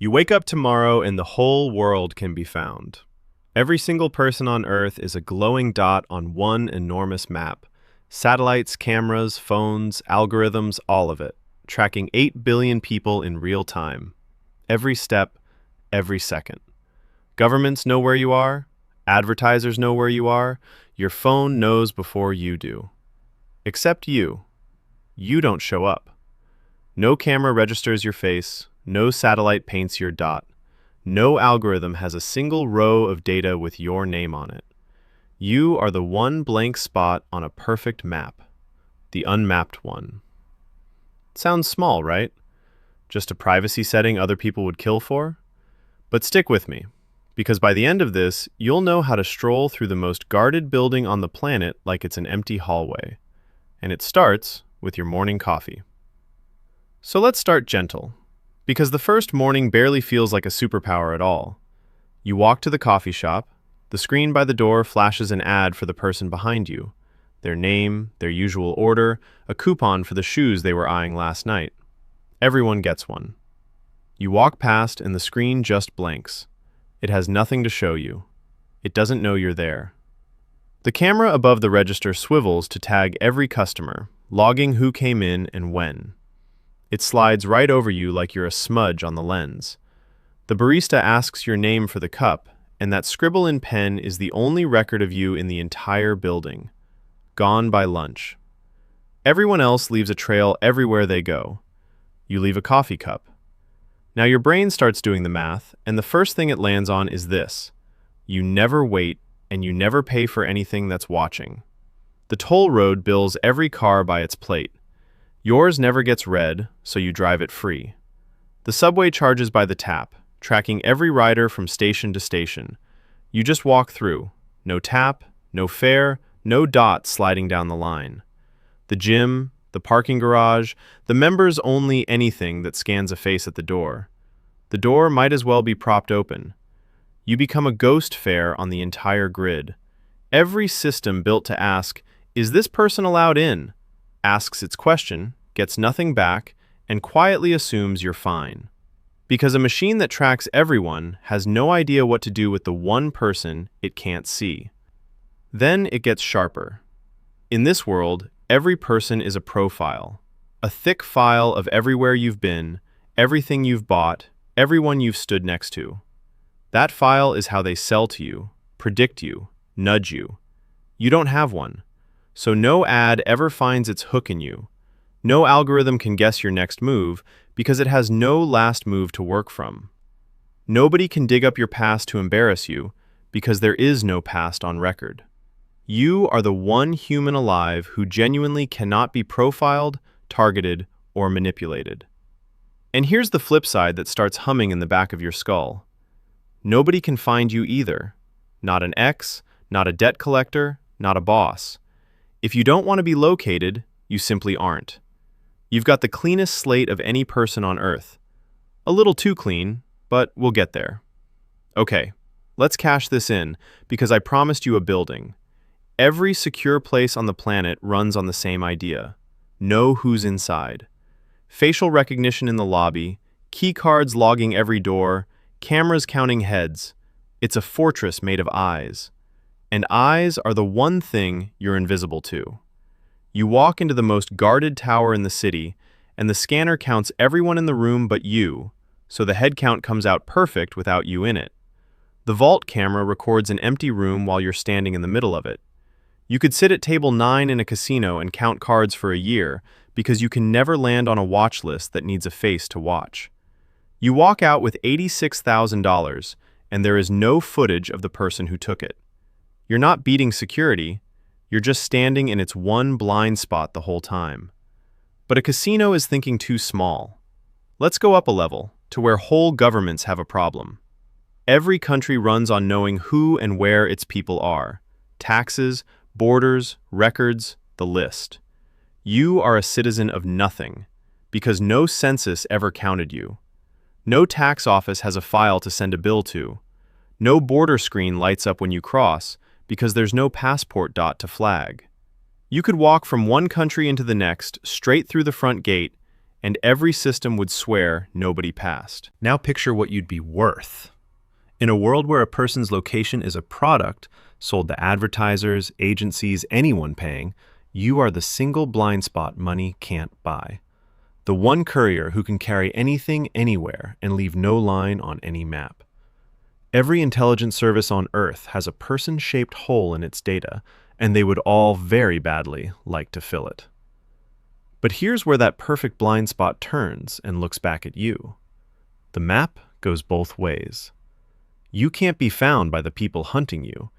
You wake up tomorrow and the whole world can be found. Every single person on Earth is a glowing dot on one enormous map. Satellites, cameras, phones, algorithms, all of it, tracking 8 billion people in real time. Every step, every second. Governments know where you are. Advertisers know where you are. Your phone knows before you do. Except you. You don't show up. No camera registers your face. No satellite paints your dot. No algorithm has a single row of data with your name on it. You are the one blank spot on a perfect map, the unmapped one. Sounds small, right? Just a privacy setting other people would kill for? But stick with me, because by the end of this, you'll know how to stroll through the most guarded building on the planet like it's an empty hallway. And it starts with your morning coffee. So let's start gentle. Because the first morning barely feels like a superpower at all. You walk to the coffee shop. The screen by the door flashes an ad for the person behind you. Their name, their usual order, a coupon for the shoes they were eyeing last night. Everyone gets one. You walk past and the screen just blanks. It has nothing to show you. It doesn't know you're there. The camera above the register swivels to tag every customer, logging who came in and when. It slides right over you like you're a smudge on the lens. The barista asks your name for the cup, and that scribble in pen is the only record of you in the entire building. Gone by lunch. Everyone else leaves a trail everywhere they go. You leave a coffee cup. Now your brain starts doing the math, and the first thing it lands on is this. You never wait, and you never pay for anything that's watching. The toll road bills every car by its plate. Yours never gets read, so you drive it free. The subway charges by the tap, tracking every rider from station to station. You just walk through. No tap, no fare, no dot sliding down the line. The gym, the parking garage, the members only anything that scans a face at the door. The door might as well be propped open. You become a ghost fare on the entire grid. Every system built to ask, "Is this person allowed in?" asks its question, gets nothing back, and quietly assumes you're fine. Because a machine that tracks everyone has no idea what to do with the one person it can't see. Then it gets sharper. In this world, every person is a profile. A thick file of everywhere you've been, everything you've bought, everyone you've stood next to. That file is how they sell to you, predict you, nudge you. You don't have one. So no ad ever finds its hook in you. No algorithm can guess your next move because it has no last move to work from. Nobody can dig up your past to embarrass you because there is no past on record. You are the one human alive who genuinely cannot be profiled, targeted, or manipulated. And here's the flip side that starts humming in the back of your skull. Nobody can find you either. Not an ex, not a debt collector, not a boss. If you don't want to be located, you simply aren't. You've got the cleanest slate of any person on Earth. A little too clean, but we'll get there. Okay, let's cash this in, because I promised you a building. Every secure place on the planet runs on the same idea. Know who's inside. Facial recognition in the lobby, key cards logging every door, cameras counting heads. It's a fortress made of eyes. And eyes are the one thing you're invisible to. You walk into the most guarded tower in the city, and the scanner counts everyone in the room but you, so the head count comes out perfect without you in it. The vault camera records an empty room while you're standing in the middle of it. You could sit at table 9 in a casino and count cards for a year because you can never land on a watch list that needs a face to watch. You walk out with $86,000, and there is no footage of the person who took it. You're not beating security, you're just standing in its one blind spot the whole time. But a casino is thinking too small. Let's go up a level, to where whole governments have a problem. Every country runs on knowing who and where its people are. Taxes, borders, records, the list. You are a citizen of nothing, because no census ever counted you. No tax office has a file to send a bill to. No border screen lights up when you cross, because there's no passport dot to flag. You could walk from one country into the next, straight through the front gate, and every system would swear nobody passed. Now picture what you'd be worth. In a world where a person's location is a product sold to advertisers, agencies, anyone paying, you are the single blind spot money can't buy. The one courier who can carry anything anywhere and leave no line on any map. Every intelligence service on Earth has a person-shaped hole in its data, and they would all very badly like to fill it. But here's where that perfect blind spot turns and looks back at you. The map goes both ways. You can't be found by the people hunting you,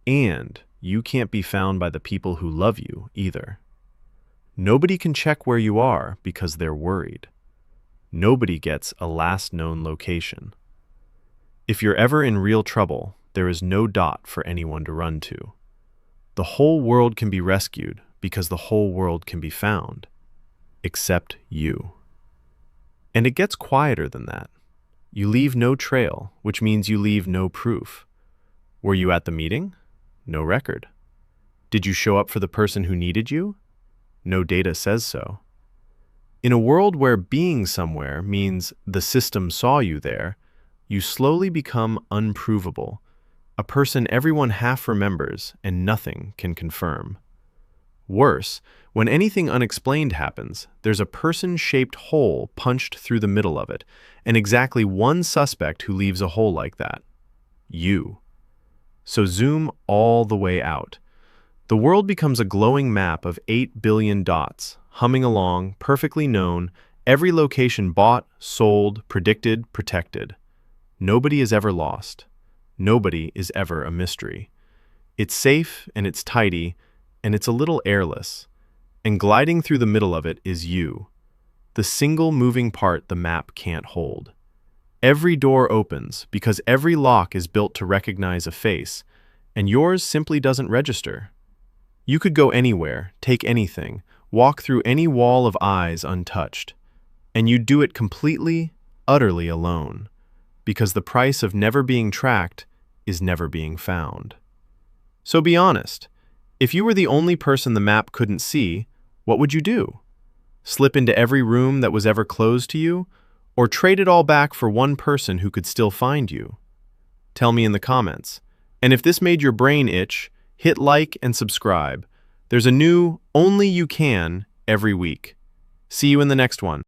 and you can't be found by the people who love you either. Nobody can check where you are because they're worried. Nobody gets a last known location. If you're ever in real trouble, there is no dot for anyone to run to. The whole world can be rescued because the whole world can be found, except you. And it gets quieter than that. You leave no trail, which means you leave no proof. Were you at the meeting? No record. Did you show up for the person who needed you? No data says so. In a world where being somewhere means the system saw you there, you slowly become unprovable, a person everyone half remembers and nothing can confirm. Worse, when anything unexplained happens, there's a person-shaped hole punched through the middle of it, and exactly one suspect who leaves a hole like that. You. So zoom all the way out. The world becomes a glowing map of 8 billion dots, humming along, perfectly known, every location bought, sold, predicted, protected. Nobody is ever lost. Nobody is ever a mystery. It's safe and it's tidy, and it's a little airless. And gliding through the middle of it is you, the single moving part the map can't hold. Every door opens because every lock is built to recognize a face, and yours simply doesn't register. You could go anywhere, take anything, walk through any wall of eyes untouched, and you'd do it completely, utterly alone, because the price of never being tracked is never being found. So be honest. If you were the only person the map couldn't see, what would you do? Slip into every room that was ever closed to you? Or trade it all back for one person who could still find you? Tell me in the comments. And if this made your brain itch, hit like and subscribe. There's a new Only You Can every week. See you in the next one.